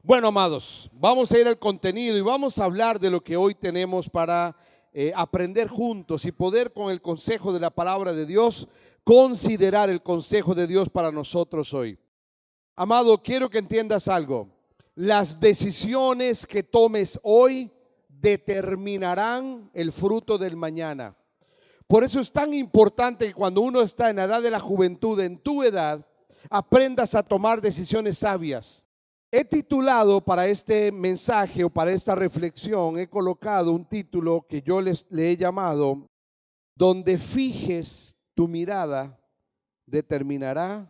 Bueno, amados, vamos a ir al contenido y vamos a hablar de lo que hoy tenemos para aprender juntos y poder, con el consejo de la palabra de Dios, considerar el consejo de Dios para nosotros hoy. Amado, quiero que entiendas algo. Las decisiones que tomes hoy determinarán el fruto del mañana. Por eso es tan importante que cuando uno está en la edad de la juventud, en tu edad, aprendas a tomar decisiones sabias. He titulado para este mensaje o para esta reflexión, he colocado un título que yo le he llamado: donde fijes tu mirada, determinará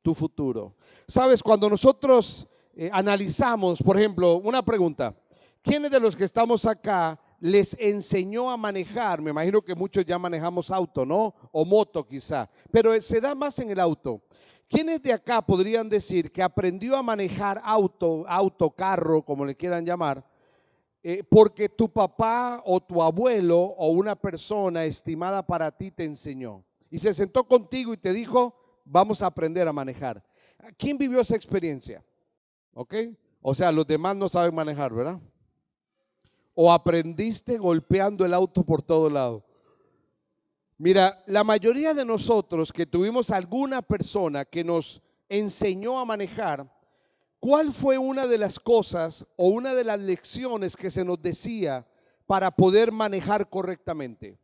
tu futuro. Sabes, cuando nosotros analizamos, por ejemplo, una pregunta: ¿quiénes de los que estamos acá les enseñó a manejar? Me imagino que muchos ya manejamos auto, ¿no? O moto quizá, pero se da más en el auto. ¿Quiénes de acá podrían decir que aprendió a manejar auto, carro, como le quieran llamar, porque tu papá o tu abuelo o una persona estimada para ti te enseñó? Y se sentó contigo y te dijo: vamos a aprender a manejar. ¿Quién vivió esa experiencia? ¿Ok? O sea, los demás no saben manejar, ¿verdad? ¿O aprendiste golpeando el auto por todo lado? Mira, la mayoría de nosotros que tuvimos alguna persona que nos enseñó a manejar, ¿cuál fue una de las cosas o una de las lecciones que se nos decía para poder manejar correctamente?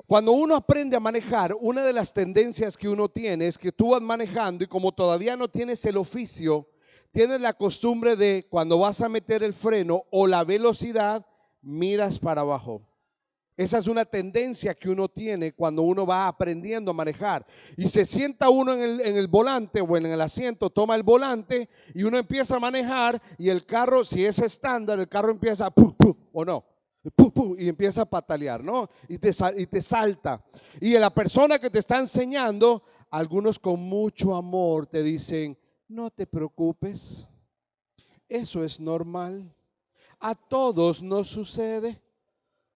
Cuando uno aprende a manejar, una de las tendencias que uno tiene es que tú vas manejando y como todavía no tienes el oficio, tienes la costumbre de, cuando vas a meter el freno o la velocidad, miras para abajo. Esa es una tendencia que uno tiene cuando uno va aprendiendo a manejar. Y se sienta uno en el volante o en el asiento, toma el volante y uno empieza a manejar, y el carro, si es estándar, el carro empieza a o no, y empieza a patalear, ¿no? Y te salta. Y la persona que te está enseñando, algunos con mucho amor te dicen: no te preocupes, eso es normal, a todos nos sucede.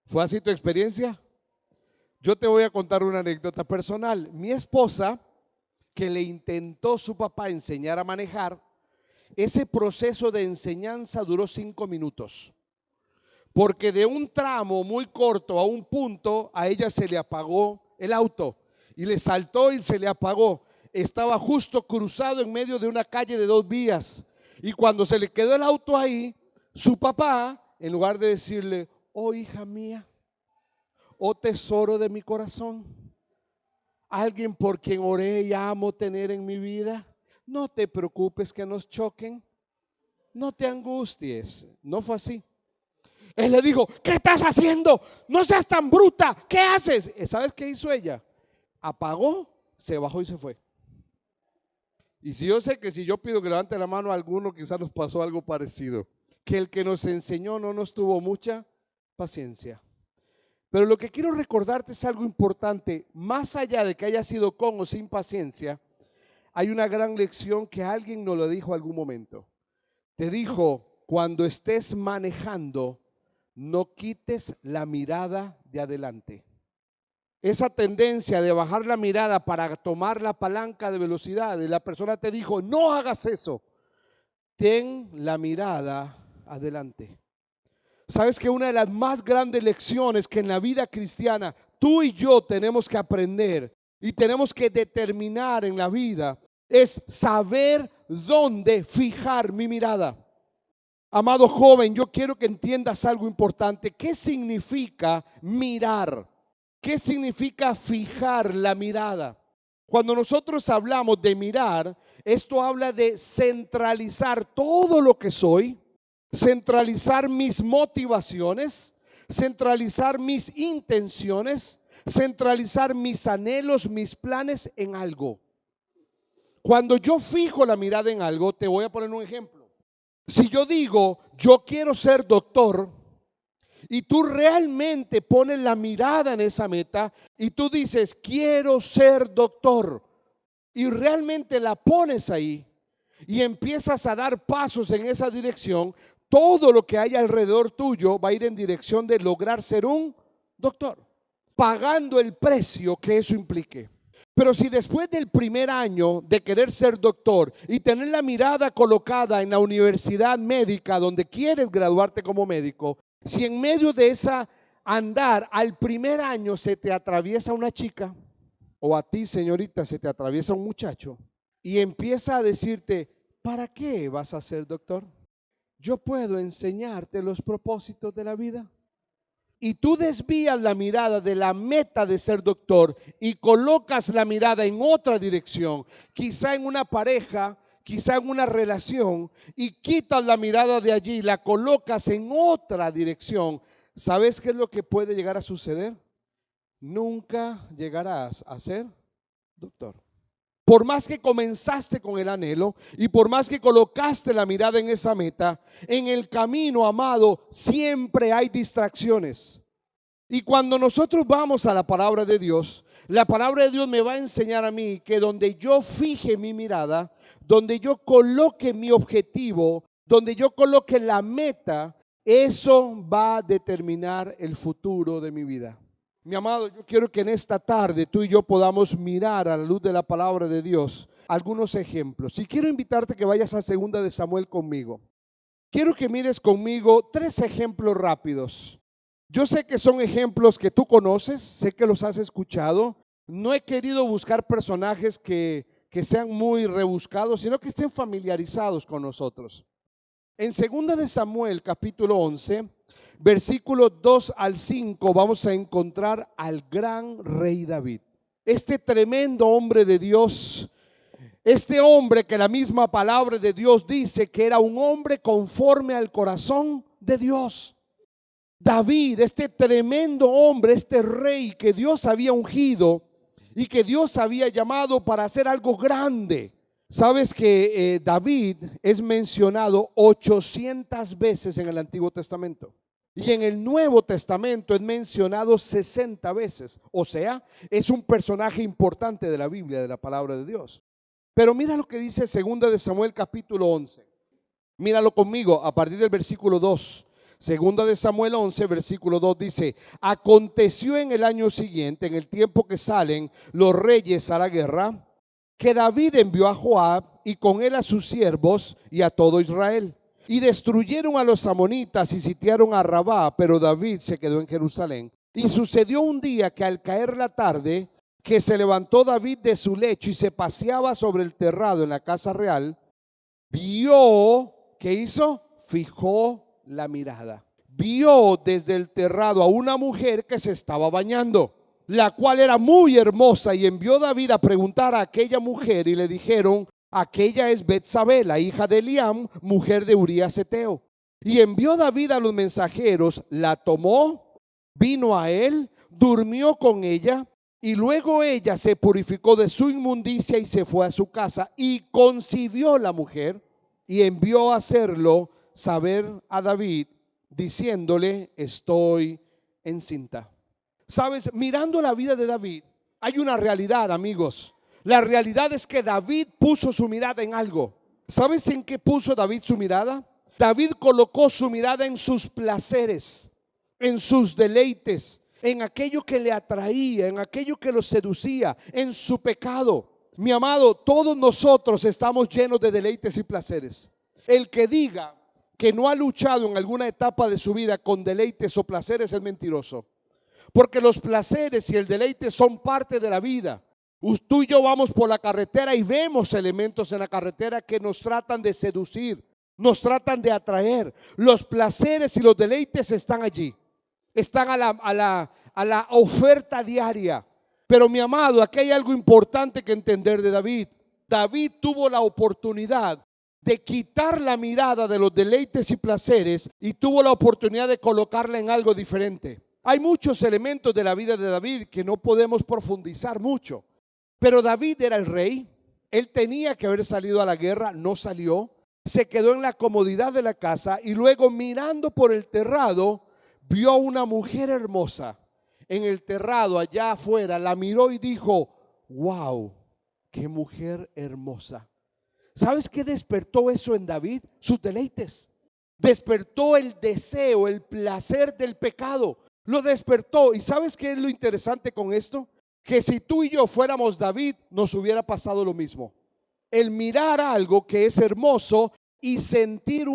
¿Fue así tu experiencia? Yo te voy a contar una anécdota personal. Mi esposa, que le intentó su papá enseñar a manejar, ese proceso de enseñanza duró 5 minutos. Porque de un tramo muy corto a un punto, a ella se le apagó el auto y le saltó y se le apagó. Estaba justo cruzado en medio de una calle de 2 vías. Y cuando se le quedó el auto ahí, su papá, en lugar de decirle: oh, hija mía, oh, tesoro de mi corazón, alguien por quien oré y amo tener en mi vida, no te preocupes que nos choquen, no te angusties. No fue así. Él le dijo: ¿qué estás haciendo? No seas tan bruta, ¿qué haces? ¿Sabes qué hizo ella? Apagó, se bajó y se fue. Y si yo sé que si yo pido que levante la mano a alguno, quizás nos pasó algo parecido, que el que nos enseñó no nos tuvo mucha paciencia. Pero lo que quiero recordarte es algo importante. Más allá de que haya sido con o sin paciencia, hay una gran lección que alguien nos lo dijo algún momento. Te dijo: cuando estés manejando, no quites la mirada de adelante. Esa tendencia de bajar la mirada para tomar la palanca de velocidad, la persona te dijo: no hagas eso. Ten la mirada adelante. Sabes que una de las más grandes lecciones que en la vida cristiana tú y yo tenemos que aprender y tenemos que determinar en la vida es saber dónde fijar mi mirada. Amado joven, yo quiero que entiendas algo importante. ¿Qué significa mirar? ¿Qué significa fijar la mirada? Cuando nosotros hablamos de mirar, esto habla de centralizar todo lo que soy, centralizar mis motivaciones, centralizar mis intenciones, centralizar mis anhelos, mis planes en algo. Cuando yo fijo la mirada en algo, te voy a poner un ejemplo. Si yo digo: yo quiero ser doctor, y tú realmente pones la mirada en esa meta y tú dices: quiero ser doctor, y realmente la pones ahí y empiezas a dar pasos en esa dirección, todo lo que hay alrededor tuyo va a ir en dirección de lograr ser un doctor, pagando el precio que eso implique. Pero si después del primer año de querer ser doctor y tener la mirada colocada en la universidad médica donde quieres graduarte como médico, si en medio de esa andar al primer año se te atraviesa una chica o a ti, señorita, se te atraviesa un muchacho y empieza a decirte, ¿para qué vas a ser doctor? Yo puedo enseñarte los propósitos de la vida. Y tú desvías la mirada de la meta de ser doctor y colocas la mirada en otra dirección, quizá en una pareja, quizá en una relación, y quitas la mirada de allí, la colocas en otra dirección. ¿Sabes qué es lo que puede llegar a suceder? Nunca llegarás a ser doctor. Por más que comenzaste con el anhelo y por más que colocaste la mirada en esa meta, en el camino, amado, siempre hay distracciones. Y cuando nosotros vamos a la palabra de Dios, la palabra de Dios me va a enseñar a mí que donde yo fije mi mirada, donde yo coloque mi objetivo, donde yo coloque la meta, eso va a determinar el futuro de mi vida. Mi amado, yo quiero que en esta tarde tú y yo podamos mirar a la luz de la palabra de Dios algunos ejemplos. Y quiero invitarte que vayas a 2 de Samuel conmigo. Quiero que mires conmigo 3 ejemplos rápidos. Yo sé que son ejemplos que tú conoces, sé que los has escuchado. No he querido buscar personajes que sean muy rebuscados, sino que estén familiarizados con nosotros. En 2 de Samuel, capítulo 11, versículos 2 al 5, vamos a encontrar al gran rey David. Este tremendo hombre de Dios, este hombre que la misma palabra de Dios dice que era un hombre conforme al corazón de Dios. David, este tremendo hombre, este rey que Dios había ungido y que Dios había llamado para hacer algo grande. Sabes que David es mencionado 800 veces en el Antiguo Testamento. Y en el Nuevo Testamento es mencionado 60 veces. O sea, es un personaje importante de la Biblia, de la palabra de Dios. Pero mira lo que dice 2 de Samuel capítulo 11. Míralo conmigo a partir del versículo 2. 2 de Samuel 11, versículo 2 dice: aconteció en el año siguiente, en el tiempo que salen los reyes a la guerra, que David envió a Joab y con él a sus siervos y a todo Israel. Y destruyeron a los amonitas y sitiaron a Rabá, pero David se quedó en Jerusalén. Y sucedió un día que al caer la tarde, que se levantó David de su lecho y se paseaba sobre el terrado en la casa real, vio, ¿qué hizo? Fijó la mirada. Vio desde el terrado a una mujer que se estaba bañando, la cual era muy hermosa, y envió David a preguntar a aquella mujer y le dijeron: aquella es Betsabé, la hija de Eliam, mujer de Urías Eteo. Y envió David a los mensajeros, la tomó, vino a él, durmió con ella, y luego ella se purificó de su inmundicia y se fue a su casa y concibió la mujer, y envió a hacerlo saber a David, diciéndole: estoy encinta. Sabes, mirando la vida de David, hay una realidad, amigos. La realidad es que David puso su mirada en algo. ¿Sabes en qué puso David su mirada? David colocó su mirada en sus placeres, en sus deleites, en aquello que le atraía, en aquello que lo seducía, en su pecado. Mi amado, todos nosotros estamos llenos de deleites y placeres. El que diga que no ha luchado en alguna etapa de su vida con deleites o placeres es mentiroso. Porque los placeres y el deleite son parte de la vida. Tú y yo vamos por la carretera y vemos elementos en la carretera que nos tratan de seducir, nos tratan de atraer. Los placeres y los deleites están allí, están a la oferta diaria. Pero mi amado, aquí hay algo importante que entender de David. David tuvo la oportunidad de quitar la mirada de los deleites y placeres y tuvo la oportunidad de colocarla en algo diferente. Hay muchos elementos de la vida de David que no podemos profundizar mucho. Pero David era el rey, él tenía que haber salido a la guerra, no salió, se quedó en la comodidad de la casa y luego mirando por el terrado vio a una mujer hermosa en el terrado allá afuera, la miró y dijo: wow, qué mujer hermosa. ¿Sabes qué despertó eso en David? Sus deleites. Despertó el deseo, el placer del pecado, lo despertó. ¿Y sabes qué es lo interesante con esto? que si tú y yo fuéramos David, nos hubiera pasado lo mismo. El mirar algo que es hermoso y sentir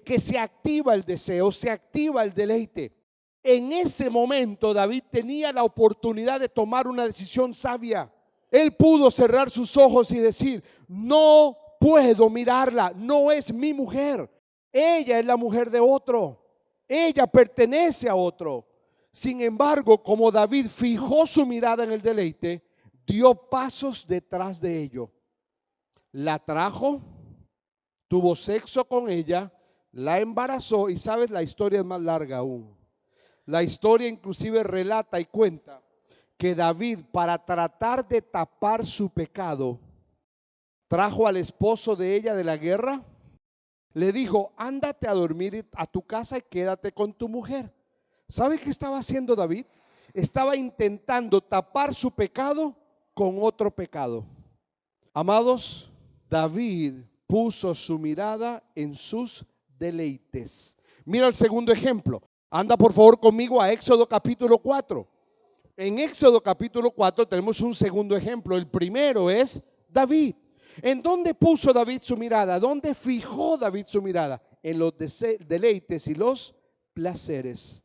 que se activa el deseo, se activa el deleite. En ese momento David tenía la oportunidad de tomar una decisión sabia. Él pudo cerrar sus ojos y decir: no puedo mirarla, no es mi mujer. Ella es la mujer de otro. Ella pertenece a otro. Sin embargo, como David fijó su mirada en el deleite, dio pasos detrás de ello. La trajo, tuvo sexo con ella, la embarazó y sabes, la historia es más larga aún. La historia inclusive relata y cuenta que David, para tratar de tapar su pecado, trajo al esposo de ella de la guerra, le dijo: ándate a dormir a tu casa y quédate con tu mujer. ¿Sabe qué estaba haciendo David? Estaba intentando tapar su pecado con otro pecado. Amados, David puso su mirada en sus deleites. Mira el segundo ejemplo. Anda por favor conmigo a Éxodo capítulo 4. En Éxodo capítulo 4 tenemos un segundo ejemplo. El primero es David. ¿En dónde puso David su mirada? ¿Dónde fijó David su mirada? En los deleites y los placeres.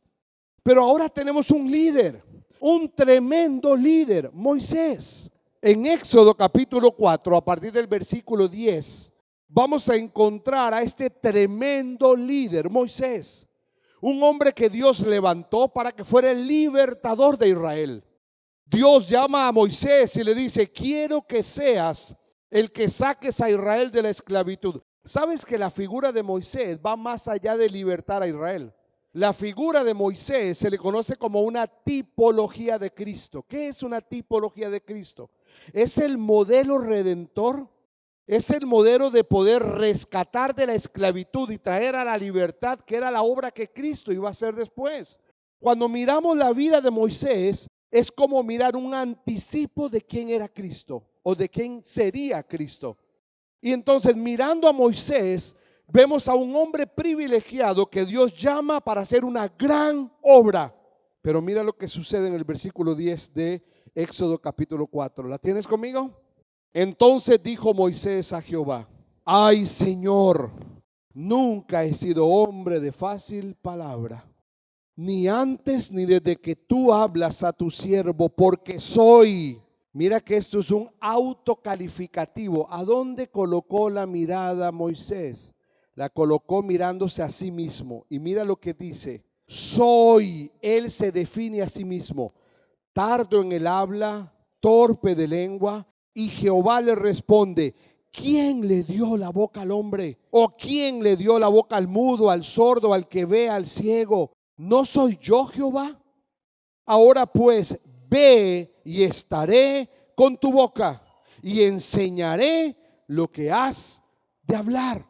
Pero ahora tenemos un líder, un tremendo líder, Moisés. En Éxodo capítulo 4, a partir del versículo 10, vamos a encontrar a este tremendo líder, Moisés. Un hombre que Dios levantó para que fuera el libertador de Israel. Dios llama a Moisés y le dice: quiero que seas el que saques a Israel de la esclavitud. ¿Sabes que la figura de Moisés va más allá de libertar a Israel? La figura de Moisés se le conoce como una tipología de Cristo. ¿Qué es una tipología de Cristo? Es el modelo redentor, es el modelo de poder rescatar de la esclavitud y traer a la libertad, que era la obra que Cristo iba a hacer después. Cuando miramos la vida de Moisés, es como mirar un anticipo de quién era Cristo o de quién sería Cristo. Y entonces, mirando a Moisés, vemos a un hombre privilegiado que Dios llama para hacer una gran obra. Pero mira lo que sucede en el versículo 10 de Éxodo capítulo 4. ¿La tienes conmigo? Entonces dijo Moisés a Jehová: ay, Señor, nunca he sido hombre de fácil palabra, ni antes ni desde que tú hablas a tu siervo, porque soy. Mira que esto es un autocalificativo. ¿A dónde colocó la mirada Moisés? La colocó mirándose a sí mismo. Y mira lo que dice: soy. Él se define a sí mismo: tardo en el habla, torpe de lengua. Y Jehová le responde: ¿quién le dio la boca al hombre? ¿O quién le dio la boca al mudo, al sordo, al que ve, al ciego? ¿No soy yo Jehová? Ahora pues, ve y estaré con tu boca y enseñaré lo que has de hablar.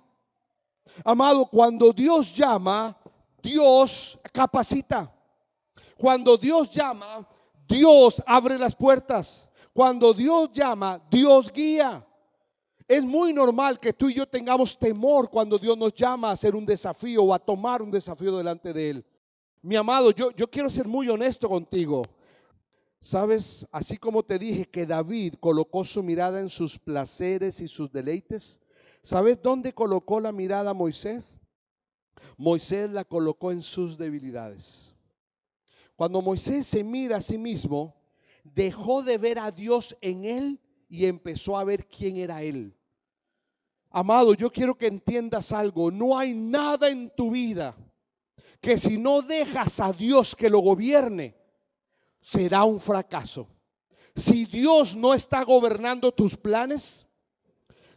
Amado, cuando Dios llama, Dios capacita. Cuando Dios llama, Dios abre las puertas. Cuando Dios llama, Dios guía. Es muy normal que tú y yo tengamos temor cuando Dios nos llama a hacer un desafío o a tomar un desafío delante de Él. Mi amado, yo quiero ser muy honesto contigo. ¿Sabes? Así como te dije que David colocó su mirada en sus placeres y sus deleites, ¿sabes dónde colocó la mirada Moisés? Moisés la colocó en sus debilidades. Cuando Moisés se mira a sí mismo, dejó de ver a Dios en él y empezó a ver quién era él. Amado, yo quiero que entiendas algo. No hay nada en tu vida que si no dejas a Dios que lo gobierne, será un fracaso. Si Dios no está gobernando tus planes,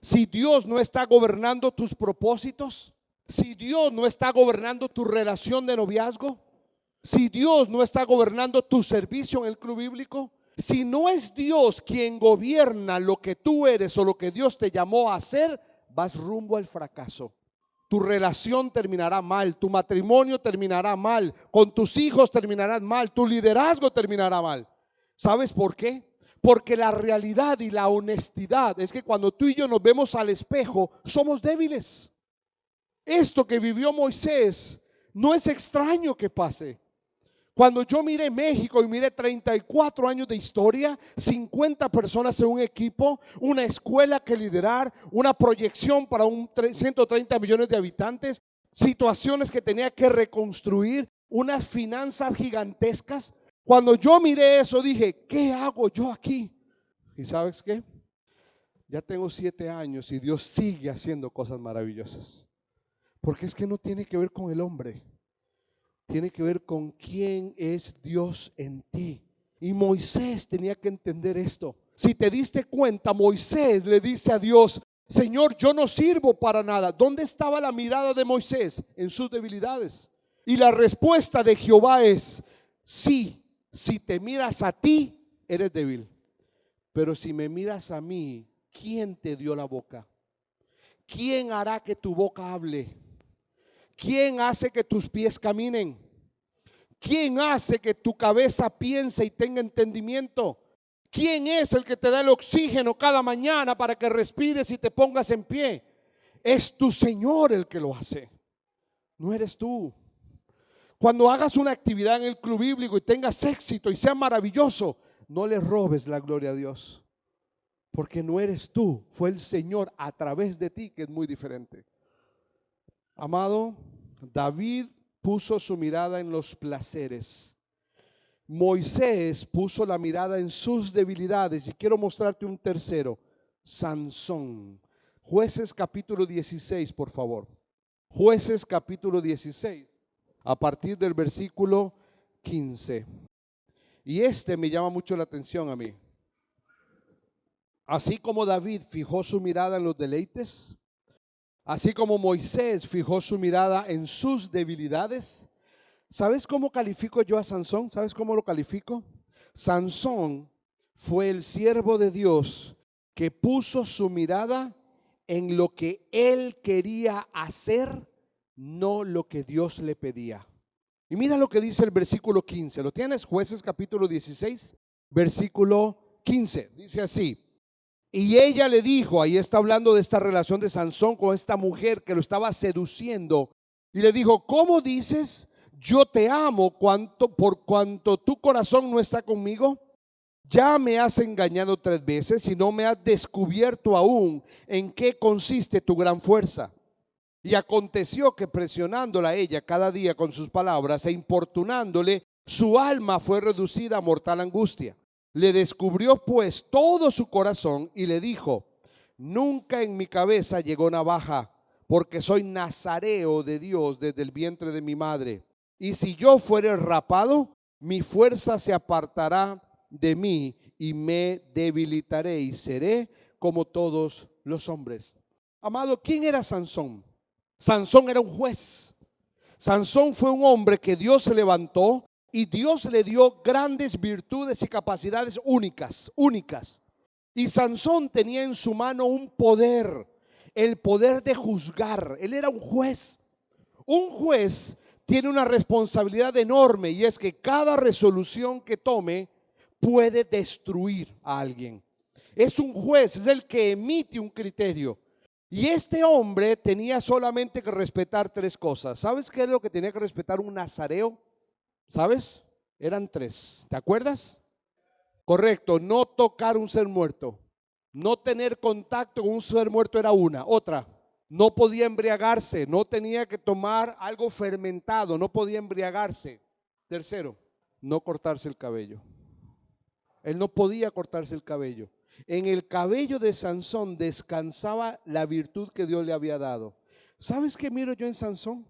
si Dios no está gobernando tus propósitos, si Dios no está gobernando tu relación de noviazgo, si Dios no está gobernando tu servicio en el club bíblico, si no es Dios quien gobierna lo que tú eres o lo que Dios te llamó a hacer, vas rumbo al fracaso. Tu relación terminará mal, tu matrimonio terminará mal, con tus hijos terminarán mal, tu liderazgo terminará mal. ¿Sabes por qué? Porque la realidad y la honestidad es que cuando tú y yo nos vemos al espejo, somos débiles. Esto que vivió Moisés no es extraño que pase. Cuando yo miré México y miré 34 años de historia, 50 personas en un equipo, una escuela que liderar, una proyección para 130 millones de habitantes, situaciones que tenía que reconstruir, unas finanzas gigantescas. Cuando yo miré eso dije, ¿qué hago yo aquí? ¿Y sabes qué? Ya tengo 7 años y Dios sigue haciendo cosas maravillosas. Porque es que no tiene que ver con el hombre. Tiene que ver con quién es Dios en ti. Y Moisés tenía que entender esto. Si te diste cuenta, Moisés le dice a Dios, Señor, yo no sirvo para nada. ¿Dónde estaba la mirada de Moisés? En sus debilidades. Y la respuesta de Jehová es, sí, si te miras a ti, eres débil. Pero si me miras a mí, ¿quién te dio la boca? ¿Quién hará que tu boca hable? ¿Quién hace que tus pies caminen? ¿Quién hace que tu cabeza piense y tenga entendimiento? ¿Quién es el que te da el oxígeno cada mañana para que respires y te pongas en pie? Es tu Señor el que lo hace, no eres tú. Cuando hagas una actividad en el club bíblico y tengas éxito y sea maravilloso, no le robes la gloria a Dios, porque no eres tú, fue el Señor a través de ti, que es muy diferente. Amado, David puso su mirada en los placeres. Moisés puso la mirada en sus debilidades. Y quiero mostrarte un tercero, Sansón. Jueces capítulo 16, por favor. Jueces capítulo 16, a partir del versículo 15. Y este me llama mucho la atención a mí. Así como David fijó su mirada en los deleites, así como Moisés fijó su mirada en sus debilidades, ¿sabes cómo califico yo a Sansón? ¿Sabes cómo lo califico? Sansón fue el siervo de Dios que puso su mirada en lo que él quería hacer, no lo que Dios le pedía. Y mira lo que dice el versículo 15. ¿Lo tienes? Jueces capítulo 16, versículo 15. Dice así. Y ella le dijo, ahí está hablando de esta relación de Sansón con esta mujer que lo estaba seduciendo. Y le dijo, ¿cómo dices? Yo te amo por cuanto tu corazón no está conmigo. Ya me has engañado 3 veces y no me has descubierto aún en qué consiste tu gran fuerza. Y aconteció que presionándola a ella cada día con sus palabras e importunándole, su alma fue reducida a mortal angustia. Le descubrió pues todo su corazón y le dijo, nunca en mi cabeza llegó navaja, porque soy nazareo de Dios desde el vientre de mi madre. Y si yo fuere rapado, mi fuerza se apartará de mí y me debilitaré y seré como todos los hombres. Amado, ¿quién era Sansón? Sansón era un juez. Sansón fue un hombre que Dios se levantó y Dios le dio grandes virtudes y capacidades únicas. Y Sansón tenía en su mano un poder, el poder de juzgar. Él era un juez. Un juez tiene una responsabilidad enorme y es que cada resolución que tome puede destruir a alguien. Es un juez, es el que emite un criterio. Y este hombre tenía solamente que respetar 3 cosas. ¿Sabes qué es lo que tenía que respetar un nazareo? ¿Sabes? Eran 3. ¿Te acuerdas? Correcto, no tocar un ser muerto. No tener contacto con un ser muerto era una. Otra, no podía embriagarse, no tenía que tomar algo fermentado, no podía embriagarse. Tercero, no cortarse el cabello. Él no podía cortarse el cabello. En el cabello de Sansón descansaba la virtud que Dios le había dado. ¿Sabes qué miro yo en Sansón?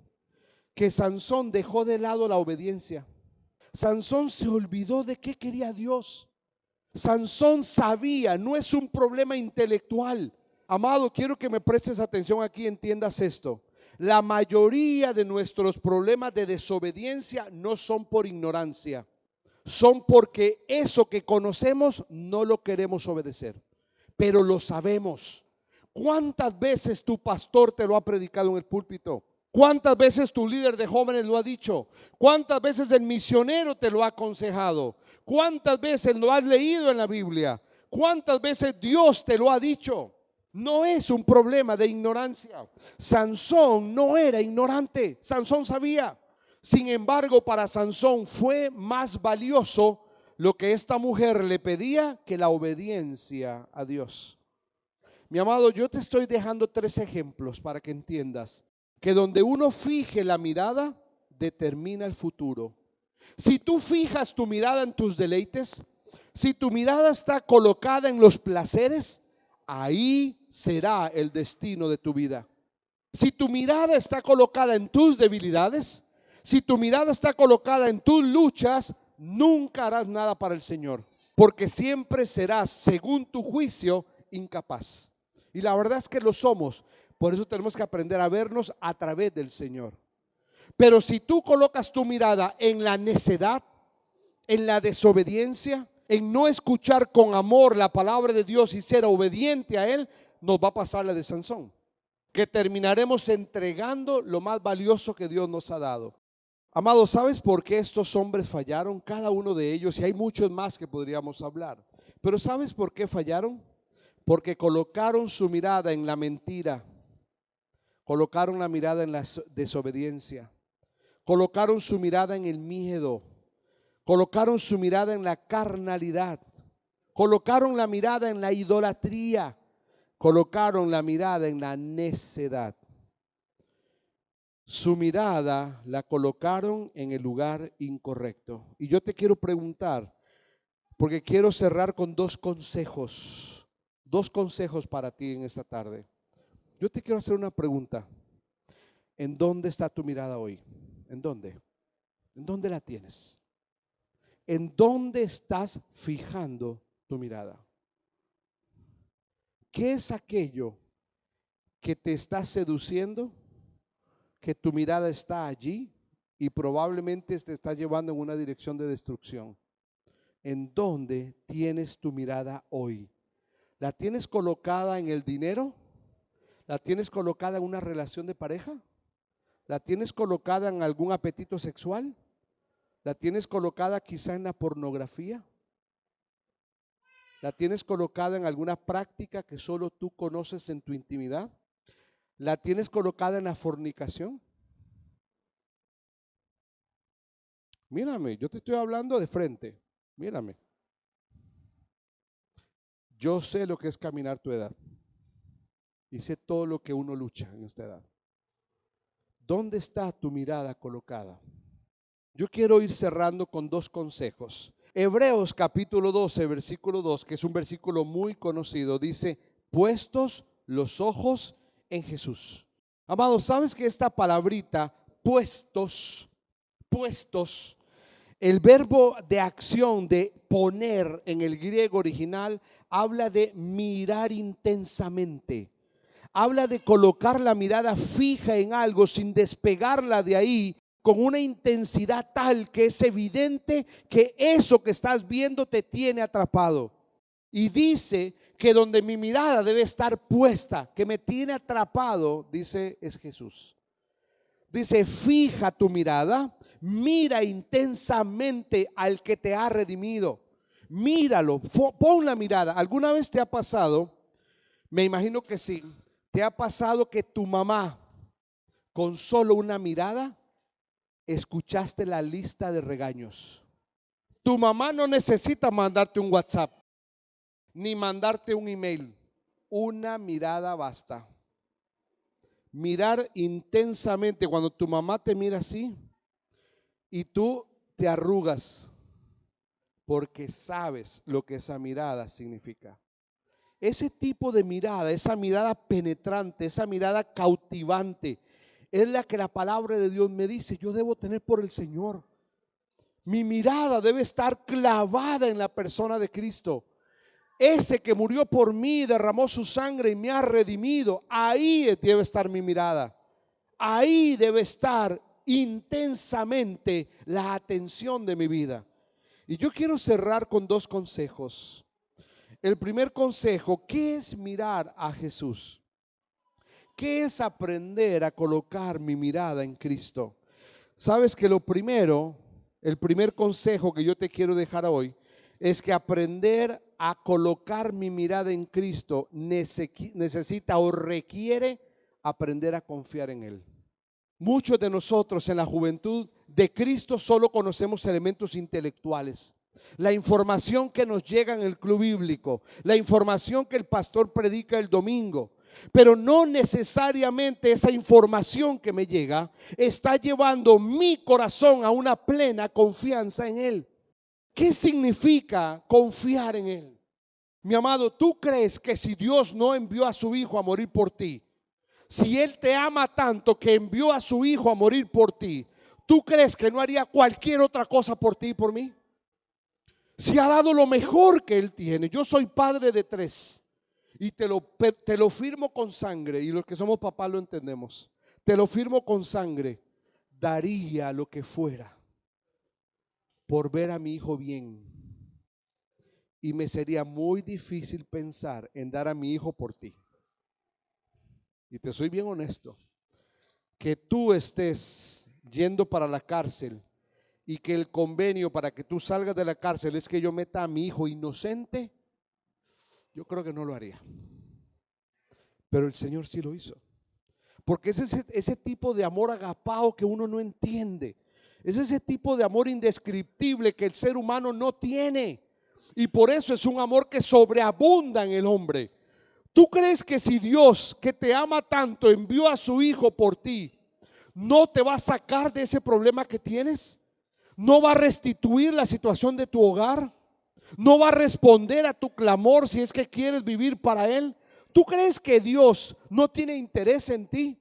Que Sansón dejó de lado la obediencia. Sansón se olvidó de qué quería Dios. Sansón sabía, no es un problema intelectual. Amado, quiero que me prestes atención aquí y entiendas esto. La mayoría de nuestros problemas de desobediencia no son por ignorancia. Son porque eso que conocemos no lo queremos obedecer, pero lo sabemos. ¿Cuántas veces tu pastor te lo ha predicado en el púlpito? ¿Cuántas veces tu líder de jóvenes lo ha dicho? ¿Cuántas veces el misionero te lo ha aconsejado? ¿Cuántas veces lo has leído en la Biblia? ¿Cuántas veces Dios te lo ha dicho? No es un problema de ignorancia. Sansón no era ignorante, Sansón sabía. Sin embargo, para Sansón fue más valioso lo que esta mujer le pedía que la obediencia a Dios. Mi amado, yo te estoy dejando 3 ejemplos para que entiendas que donde uno fije la mirada, determina el futuro. Si tú fijas tu mirada en tus deleites, si tu mirada está colocada en los placeres, ahí será el destino de tu vida. Si tu mirada está colocada en tus debilidades, si tu mirada está colocada en tus luchas, nunca harás nada para el Señor, porque siempre serás, según tu juicio, incapaz. Y la verdad es que lo somos. Por eso tenemos que aprender a vernos a través del Señor. Pero si tú colocas tu mirada en la necedad, en la desobediencia, en no escuchar con amor la palabra de Dios y ser obediente a Él, nos va a pasar la de Sansón, que terminaremos entregando lo más valioso que Dios nos ha dado. Amados, ¿sabes por qué estos hombres fallaron? Cada uno de ellos, y hay muchos más que podríamos hablar. Pero ¿sabes por qué fallaron? Porque colocaron su mirada en la mentira, colocaron la mirada en la desobediencia, colocaron su mirada en el miedo, colocaron su mirada en la carnalidad, colocaron la mirada en la idolatría, colocaron la mirada en la necedad. Su mirada la colocaron en el lugar incorrecto. Y yo te quiero preguntar, porque quiero cerrar con 2 consejos para ti en esta tarde. Yo te quiero hacer una pregunta. ¿En dónde está tu mirada hoy? ¿En dónde? ¿En dónde la tienes? ¿En dónde estás fijando tu mirada? ¿Qué es aquello que te está seduciendo? Que tu mirada está allí y probablemente te está llevando en una dirección de destrucción. ¿En dónde tienes tu mirada hoy? ¿La tienes colocada en el dinero? ¿La tienes colocada en una relación de pareja? ¿La tienes colocada en algún apetito sexual? ¿La tienes colocada quizá en la pornografía? ¿La tienes colocada en alguna práctica que solo tú conoces en tu intimidad? ¿La tienes colocada en la fornicación? Mírame, yo te estoy hablando de frente. Mírame. Yo sé lo que es caminar tu edad. Y sé todo lo que uno lucha en esta edad. ¿Dónde está tu mirada colocada? Yo quiero ir cerrando con 2 consejos. Hebreos capítulo 12, versículo 2, que es un versículo muy conocido, dice: puestos los ojos en Jesús. Amados, ¿sabes que esta palabrita, puestos, el verbo de acción de poner en el griego original habla de mirar intensamente? Habla de colocar la mirada fija en algo sin despegarla de ahí, con una intensidad tal que es evidente que eso que estás viendo te tiene atrapado. Y dice que donde mi mirada debe estar puesta, que me tiene atrapado, dice, es Jesús. Dice: fija tu mirada, mira intensamente al que te ha redimido. Míralo, pon la mirada. ¿Alguna vez te ha pasado? Me imagino que sí. ¿Te ha pasado que tu mamá, con solo una mirada, escuchaste la lista de regaños? Tu mamá no necesita mandarte un WhatsApp, ni mandarte un email. Una mirada basta. Mirar intensamente. Cuando tu mamá te mira así y tú te arrugas, porque sabes lo que esa mirada significa. Ese tipo de mirada, esa mirada penetrante, esa mirada cautivante, es la que la palabra de Dios me dice yo debo tener por el Señor. Mi mirada debe estar clavada en la persona de Cristo. Ese que murió por mí, derramó su sangre y me ha redimido. Ahí debe estar mi mirada. Ahí debe estar intensamente la atención de mi vida. Y yo quiero cerrar con 2 consejos. El primer consejo: ¿qué es mirar a Jesús? ¿Qué es aprender a colocar mi mirada en Cristo? Sabes que el primer consejo que yo te quiero dejar hoy es que aprender a colocar mi mirada en Cristo necesita o requiere aprender a confiar en Él. Muchos de nosotros en la juventud de Cristo solo conocemos elementos intelectuales. La información que nos llega en el club bíblico, la información que el pastor predica el domingo, pero no necesariamente esa información que me llega está llevando mi corazón a una plena confianza en Él. ¿Qué significa confiar en Él? Mi amado, ¿tú crees que si Dios no envió a su Hijo a morir por ti, si Él te ama tanto que envió a su Hijo a morir por ti, ¿tú crees que no haría cualquier otra cosa por ti y por mí? Si ha dado lo mejor que Él tiene. Yo soy padre de 3 y te lo firmo con sangre, y los que somos papás lo entendemos. Te lo firmo con sangre. Daría lo que fuera por ver a mi hijo bien. Y me sería muy difícil pensar en dar a mi hijo por ti. Y te soy bien honesto. Que tú estés yendo para la cárcel y que el convenio para que tú salgas de la cárcel es que yo meta a mi hijo inocente, yo creo que no lo haría. Pero el Señor sí lo hizo. Porque es ese tipo de amor agapao que uno no entiende. Es ese tipo de amor indescriptible que el ser humano no tiene. Y por eso es un amor que sobreabunda en el hombre. ¿Tú crees que si Dios, que te ama tanto, envió a su Hijo por ti, no te va a sacar de ese problema que tienes? ¿No va a restituir la situación de tu hogar? ¿No va a responder a tu clamor si es que quieres vivir para Él? ¿Tú crees que Dios no tiene interés en ti?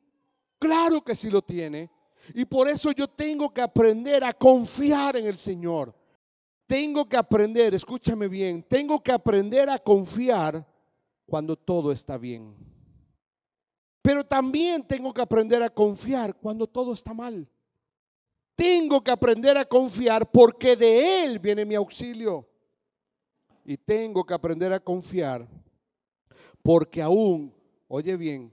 Claro que sí lo tiene. Y por eso yo tengo que aprender a confiar en el Señor. Tengo que aprender, escúchame bien, tengo que aprender a confiar cuando todo está bien. Pero también tengo que aprender a confiar cuando todo está mal. Tengo que aprender a confiar porque de Él viene mi auxilio. Y tengo que aprender a confiar porque aún, oye bien,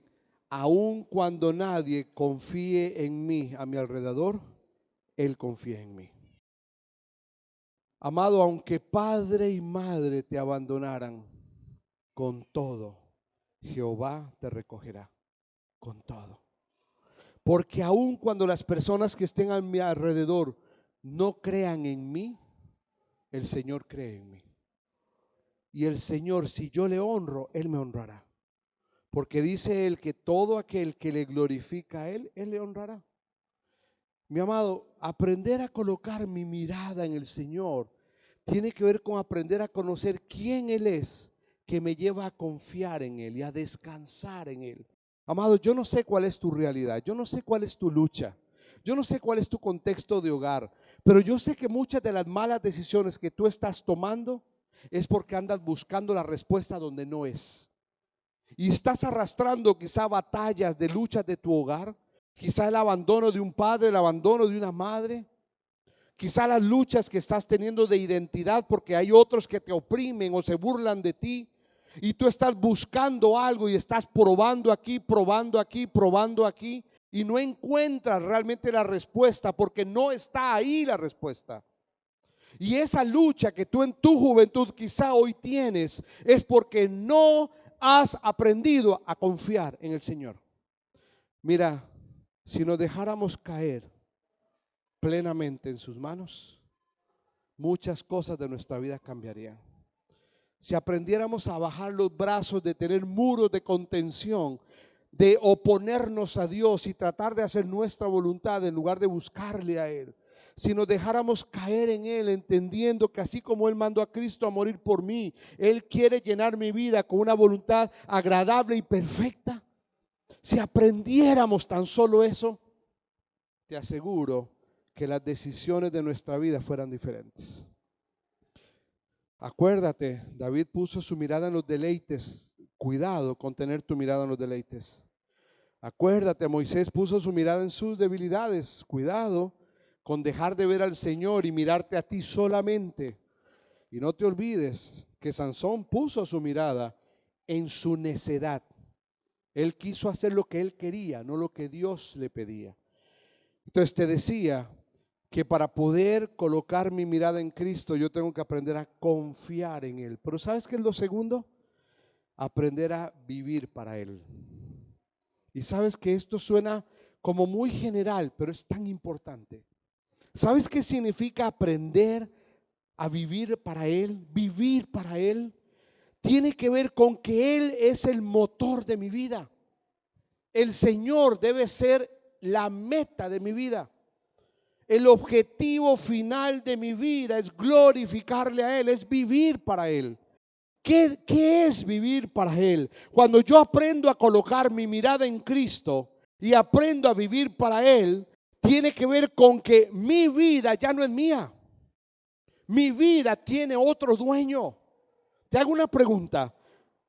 aún cuando nadie confíe en mí a mi alrededor, Él confía en mí. Amado, aunque padre y madre te abandonaran, con todo, Jehová te recogerá, con todo. Porque aun cuando las personas que estén a mi alrededor no crean en mí, el Señor cree en mí. Y el Señor, si yo le honro, Él me honrará. Porque dice Él que todo aquel que le glorifica a Él, Él le honrará. Mi amado, aprender a colocar mi mirada en el Señor tiene que ver con aprender a conocer quién Él es, que me lleva a confiar en Él y a descansar en Él. Amado, yo no sé cuál es tu realidad, yo no sé cuál es tu lucha, yo no sé cuál es tu contexto de hogar, pero yo sé que muchas de las malas decisiones que tú estás tomando es porque andas buscando la respuesta donde no es. Y estás arrastrando quizá batallas de luchas de tu hogar, quizá el abandono de un padre, el abandono de una madre, quizá las luchas que estás teniendo de identidad porque hay otros que te oprimen o se burlan de ti. Y tú estás buscando algo y estás probando aquí, probando aquí, probando aquí, y no encuentras realmente la respuesta porque no está ahí la respuesta. Y esa lucha que tú en tu juventud quizá hoy tienes es porque no has aprendido a confiar en el Señor. Mira, si nos dejáramos caer plenamente en sus manos, muchas cosas de nuestra vida cambiarían. Si aprendiéramos a bajar los brazos, de tener muros de contención, de oponernos a Dios y tratar de hacer nuestra voluntad en lugar de buscarle a Él. Si nos dejáramos caer en Él, entendiendo que así como Él mandó a Cristo a morir por mí, Él quiere llenar mi vida con una voluntad agradable y perfecta. Si aprendiéramos tan solo eso, te aseguro que las decisiones de nuestra vida fueran diferentes. Acuérdate, David puso su mirada en los deleites. Cuidado con tener tu mirada en los deleites. Acuérdate, Moisés puso su mirada en sus debilidades. Cuidado con dejar de ver al Señor y mirarte a ti solamente. Y no te olvides que Sansón puso su mirada en su necedad. Él quiso hacer lo que él quería, no lo que Dios le pedía. Entonces te decía que para poder colocar mi mirada en Cristo, yo tengo que aprender a confiar en Él. Pero ¿sabes qué es lo segundo? Aprender a vivir para Él. Y sabes que esto suena como muy general, pero es tan importante. ¿Sabes qué significa aprender a vivir para Él? Vivir para Él tiene que ver con que Él es el motor de mi vida. El Señor debe ser la meta de mi vida. El objetivo final de mi vida es glorificarle a Él, es vivir para Él. ¿Qué es vivir para Él? Cuando yo aprendo a colocar mi mirada en Cristo y aprendo a vivir para Él, tiene que ver con que mi vida ya no es mía. Mi vida tiene otro dueño. Te hago una pregunta.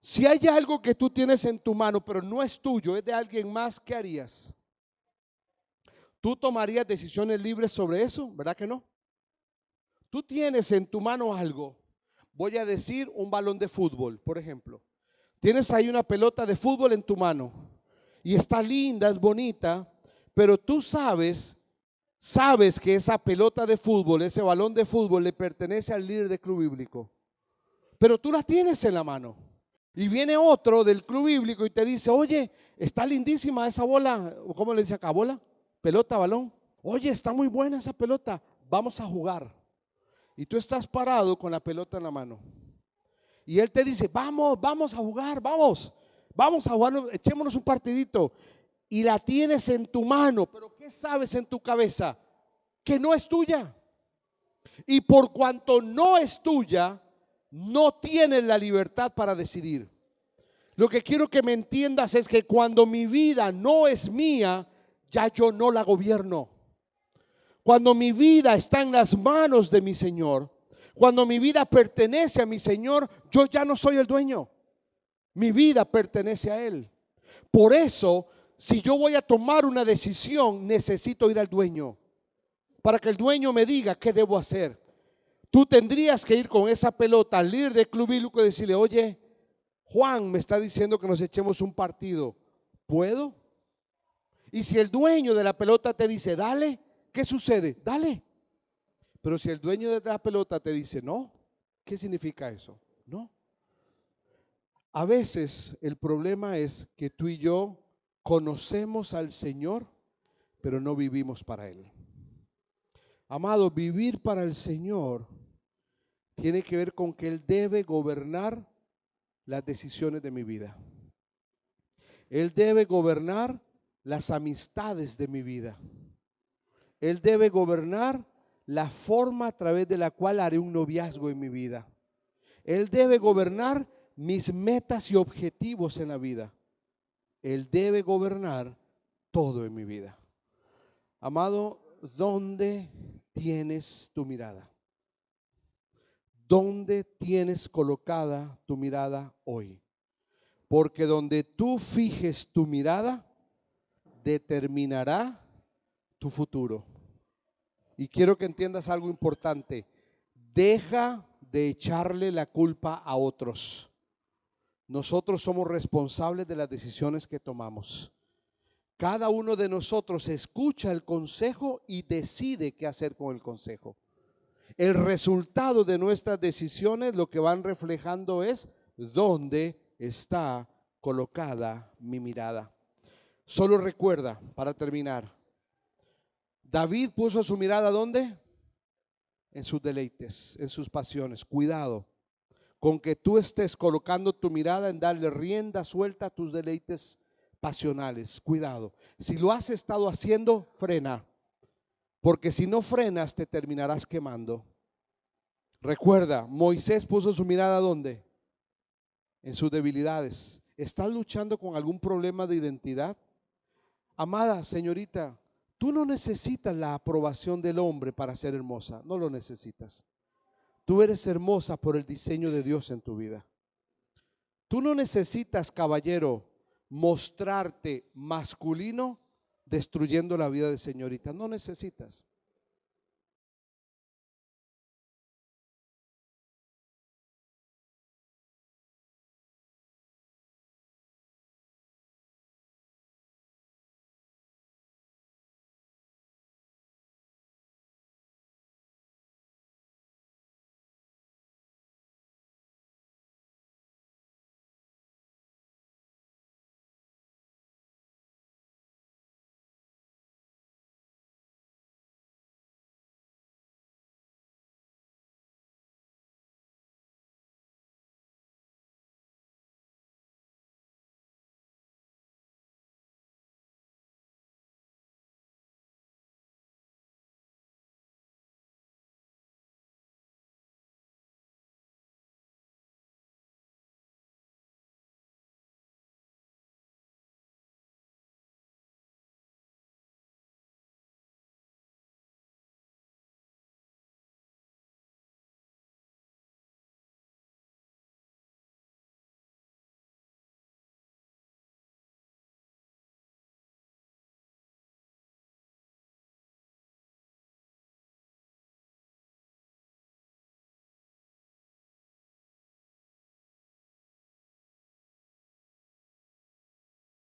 Si hay algo que tú tienes en tu mano, pero no es tuyo, es de alguien más, ¿qué harías? ¿Tú tomarías decisiones libres sobre eso? ¿Verdad que no? Tú tienes en tu mano algo. Voy a decir un balón de fútbol, por ejemplo. Tienes ahí una pelota de fútbol en tu mano y está linda, es bonita, pero tú sabes que esa pelota de fútbol, ese balón de fútbol le pertenece al líder del club bíblico. Pero tú la tienes en la mano. Y viene otro del club bíblico y te dice, oye, está lindísima esa bola. ¿Cómo le dice acá? ¿Bola? ¿Pelota, balón? Oye, está muy buena esa pelota. Vamos a jugar. Y tú estás parado con la pelota en la mano. Y él te dice, vamos a jugar, vamos a jugar, echémonos un partidito. Y la tienes en tu mano, pero ¿qué sabes en tu cabeza? Que no es tuya. Y por cuanto no es tuya, no tienes la libertad para decidir. Lo que quiero que me entiendas es que cuando mi vida no es mía, ya yo no la gobierno. Cuando mi vida está en las manos de mi Señor, cuando mi vida pertenece a mi Señor, yo ya no soy el dueño. Mi vida pertenece a Él. Por eso, si yo voy a tomar una decisión, necesito ir al dueño, para que el dueño me diga qué debo hacer. Tú tendrías que ir con esa pelota al líder del club bíblico y decirle, oye, Juan me está diciendo que nos echemos un partido. ¿Puedo? Y si el dueño de la pelota te dice, dale, ¿qué sucede? Dale. Pero si el dueño de la pelota te dice, no, ¿qué significa eso? No. A veces el problema es que tú y yo conocemos al Señor, pero no vivimos para Él. Amado, vivir para el Señor tiene que ver con que Él debe gobernar las decisiones de mi vida. Él debe gobernar las amistades de mi vida. Él debe gobernar la forma a través de la cual haré un noviazgo en mi vida. Él debe gobernar mis metas y objetivos en la vida. Él debe gobernar todo en mi vida. Amado, ¿dónde tienes tu mirada? ¿Dónde tienes colocada tu mirada hoy? Porque donde tú fijes tu mirada, determinará tu futuro. Y quiero que entiendas algo importante. Deja de echarle la culpa a otros. Nosotros somos responsables de las decisiones que tomamos. Cada uno de nosotros escucha el consejo y decide qué hacer con el consejo. El resultado de nuestras decisiones lo que van reflejando es dónde está colocada mi mirada. Solo recuerda, para terminar, David puso su mirada ¿dónde? En sus deleites, en sus pasiones. Cuidado con que tú estés colocando tu mirada en darle rienda suelta a tus deleites pasionales. Cuidado. Si lo has estado haciendo, frena. Porque si no frenas, te terminarás quemando. Recuerda, Moisés puso su mirada ¿dónde? En sus debilidades. ¿Estás luchando con algún problema de identidad? Amada señorita, tú no necesitas la aprobación del hombre para ser hermosa. No lo necesitas. Tú eres hermosa por el diseño de Dios en tu vida. Tú no necesitas, caballero, mostrarte masculino destruyendo la vida de señorita. No necesitas.